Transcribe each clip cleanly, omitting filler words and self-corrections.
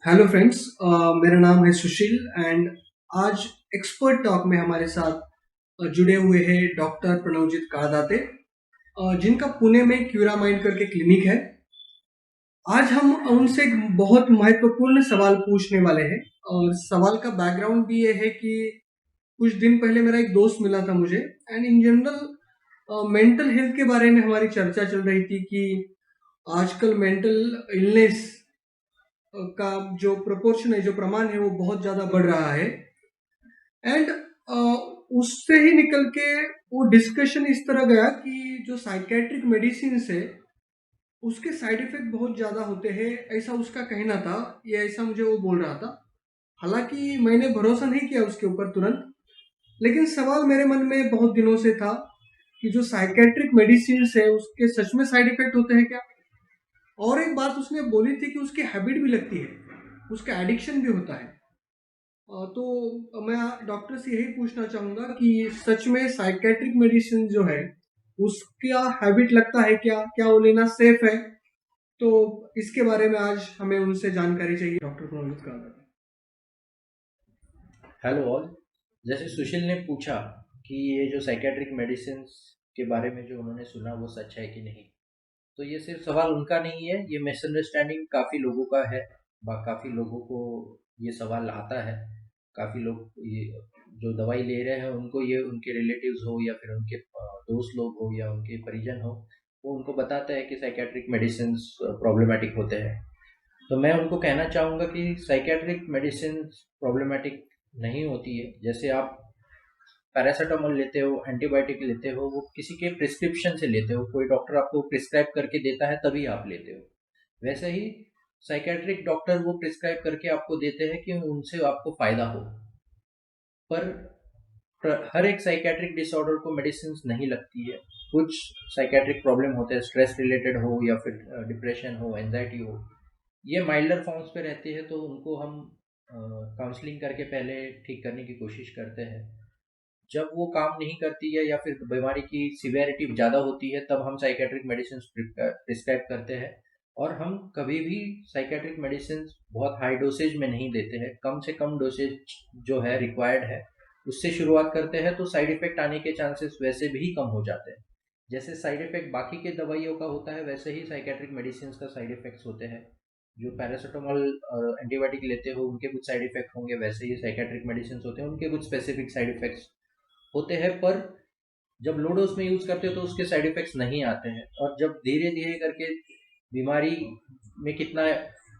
Hello friends, मेरा नाम है सुशील एंड आज एक्सपर्ट टॉक में हमारे साथ जुड़े हुए हैं डॉक्टर प्रणवजीत कादाते, जिनका पुणे में क्यूरा माइंड करके क्लिनिक है। आज हम उनसे एक बहुत महत्वपूर्ण सवाल पूछने वाले हैं और सवाल का बैकग्राउंड भी ये है कि कुछ दिन पहले मेरा एक दोस्त मिला था मुझे and in general mental health के बारे में हमारी चर्चा चल रही थी कि आजकल मेंटल इलनेस का जो प्रोपोर्शन है, जो प्रमाण है, वो बहुत ज़्यादा बढ़ रहा है। एंड उससे ही निकल के वो डिस्कशन इस तरह गया कि जो साइकेट्रिक मेडिसिन है उसके साइड इफेक्ट बहुत ज़्यादा होते हैं, ऐसा उसका कहना था। ये ऐसा मुझे वो बोल रहा था। हालांकि मैंने भरोसा नहीं किया उसके ऊपर तुरंत, लेकिन सवाल मेरे मन में बहुत दिनों से था कि जो साइकेट्रिक मेडिसिन है उसके सच में साइड इफेक्ट होते हैं क्या। और एक बात उसने बोली थी कि उसकी हैबिट भी लगती है, उसका एडिक्शन भी होता है। तो मैं डॉक्टर से यही पूछना चाहूँगा कि सच में साइकेट्रिक मेडिसिन जो है उसका हैबिट लगता है क्या, क्या वो लेना सेफ है? तो इसके बारे में आज हमें उनसे जानकारी चाहिए, डॉक्टर प्रणोदित का। Hello all. जैसे सुशील ने पूछा कि ये जो साइकेट्रिक मेडिसिन के बारे में जो उन्होंने सुना वो सच है कि नहीं, तो ये सिर्फ सवाल उनका नहीं है, ये मिसअंडरस्टैंडिंग काफ़ी लोगों का है। काफ़ी लोगों को ये सवाल आता है। काफ़ी लोग ये जो दवाई ले रहे हैं उनको ये उनके रिलेटिव्स हो या फिर उनके दोस्त लोग हो या उनके परिजन हो, वो उनको बताते हैं कि साइकेट्रिक मेडिसिन प्रॉब्लमेटिक होते हैं। तो मैं उनको कहना चाहूँगा कि साइकेट्रिक मेडिसिन प्रॉब्लमेटिक नहीं होती है। जैसे आप पैरासीटामोल लेते हो, एंटीबायोटिक लेते हो, वो किसी के प्रिस्क्रिप्शन से लेते हो, कोई डॉक्टर आपको प्रिस्क्राइब करके देता है तभी आप लेते हो। वैसे ही साइकेट्रिक डॉक्टर वो प्रिस्क्राइब करके आपको देते हैं कि उनसे आपको फ़ायदा हो। पर हर एक साइकेट्रिक डिसऑर्डर को मेडिसिन नहीं लगती है। कुछ साइकेट्रिक प्रॉब्लम होते हैं, स्ट्रेस रिलेटेड हो या फिर डिप्रेशन हो, एंजाइटी हो, ये माइल्डर फॉर्म्स पे रहती है, तो उनको हम काउंसलिंग करके पहले ठीक करने की कोशिश करते हैं। जब वो काम नहीं करती है या फिर बीमारी की सिवियरिटी ज़्यादा होती है तब हम साइकेट्रिक मेडिसिन प्रिस्क्राइब करते हैं। और हम कभी भी साइकेट्रिक मेडिसिन बहुत हाई डोसेज में नहीं देते हैं, कम से कम डोसेज जो है रिक्वायर्ड है उससे शुरुआत करते हैं, तो साइड इफेक्ट आने के चांसेस वैसे भी कम हो जाते हैं। जैसे साइड इफेक्ट बाकी के दवाइयों का होता है वैसे ही साइकेट्रिक मेडिसिन का साइड इफेक्ट्स होते हैं। जो पैरासीटामोल और एंटीबायोटिक लेते हो उनके कुछ साइड इफेक्ट होंगे, वैसे ही साइकेट्रिक मेडिसिन होते हैं उनके कुछ स्पेसिफिक साइड इफेक्ट्स होते हैं। पर जब लो डोज में यूज करते हो तो उसके साइड इफेक्ट्स नहीं आते हैं, और जब धीरे धीरे करके बीमारी में कितना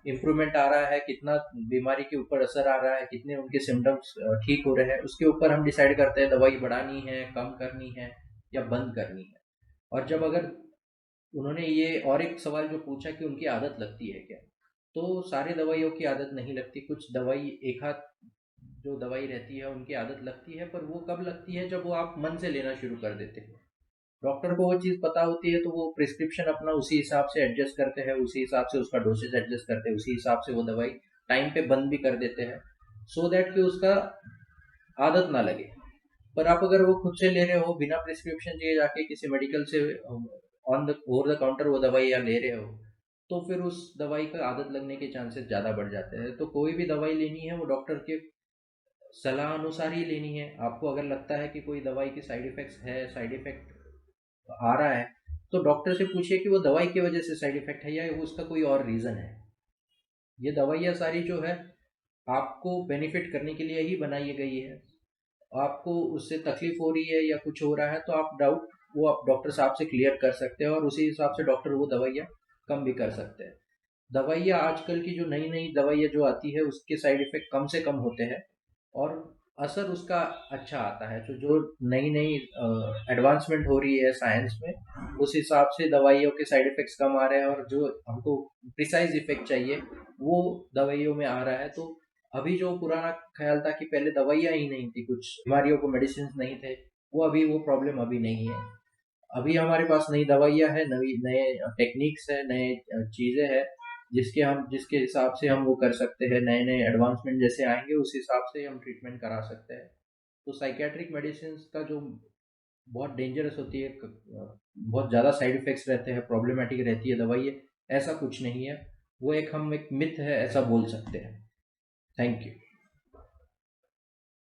इम्प्रूवमेंट आ रहा है, कितना बीमारी के ऊपर असर आ रहा है, कितने उनके सिम्टम्स ठीक हो रहे हैं, उसके ऊपर हम डिसाइड करते हैं दवाई बढ़ानी है, कम करनी है या बंद करनी है। और जब अगर उन्होंने ये और एक सवाल जो पूछा कि उनकी आदत लगती है क्या, तो सारे दवाइयों की आदत नहीं लगती। कुछ दवाई एक आध जो दवाई रहती है उनकी आदत लगती है, पर वो कब लगती है जब वो आप मन से लेना शुरू कर देते हो। डॉक्टर को वो चीज़ पता होती है तो वो प्रिस्क्रिप्शन अपना उसी हिसाब से एडजस्ट करते हैं, उसी हिसाब से उसका डोसेज एडजस्ट करते हैं, उसी हिसाब से वो दवाई टाइम पे बंद भी कर देते हैं, सो दैट कि उसका आदत ना लगे। पर आप अगर वो खुद से ले रहे हो बिना प्रिस्क्रिप्शन दिए, जाके किसी मेडिकल से on the over the counter वो दवाई या ले रहे हो, तो फिर उस दवाई का आदत लगने के चांसेस ज़्यादा बढ़ जाते हैं। तो कोई भी दवाई लेनी है वो डॉक्टर के सलाह अनुसार ही लेनी है। आपको अगर लगता है कि कोई दवाई की साइड इफेक्ट्स है, साइड इफेक्ट आ रहा है, तो डॉक्टर से पूछिए कि वो दवाई की वजह से साइड इफेक्ट है या उसका कोई और रीज़न है। ये दवाइयाँ सारी जो है आपको बेनिफिट करने के लिए ही बनाई गई है। आपको उससे तकलीफ हो रही है या कुछ हो रहा है तो आप डाउट वो आप डॉक्टर साहब से क्लियर कर सकते हैं, और उसी हिसाब से डॉक्टर वो दवाइयाँ कम भी कर सकते हैं। दवाइयाँ आजकल की जो नई नई दवाइयाँ जो आती है उसके साइड इफेक्ट कम से कम होते हैं, और असर उसका अच्छा आता है। तो जो नई नई एडवांसमेंट हो रही है साइंस में, उस हिसाब से दवाइयों के साइड इफेक्ट्स कम आ रहे हैं, और जो हमको प्रिसाइज इफेक्ट चाहिए वो दवाइयों में आ रहा है। तो अभी जो पुराना ख्याल था कि पहले दवाइयाँ ही नहीं थी, कुछ बीमारियों को मेडिसिन नहीं थे, वो प्रॉब्लम अभी नहीं है। अभी हमारे पास नई दवाइयाँ है, नई नए टेक्निक्स है, नए चीज़ें हैं, जिसके हिसाब से हम वो कर सकते हैं। नए नए एडवांसमेंट जैसे आएंगे उस हिसाब से हम ट्रीटमेंट करा सकते हैं। तो साइकेट्रिक मेडिसिन का जो बहुत डेंजरस होती है, बहुत ज़्यादा साइड इफेक्ट्स रहते हैं, प्रॉब्लमेटिक रहती है दवाई, ऐसा कुछ नहीं है। वो एक हम एक मिथ है ऐसा बोल सकते हैं। Thank you.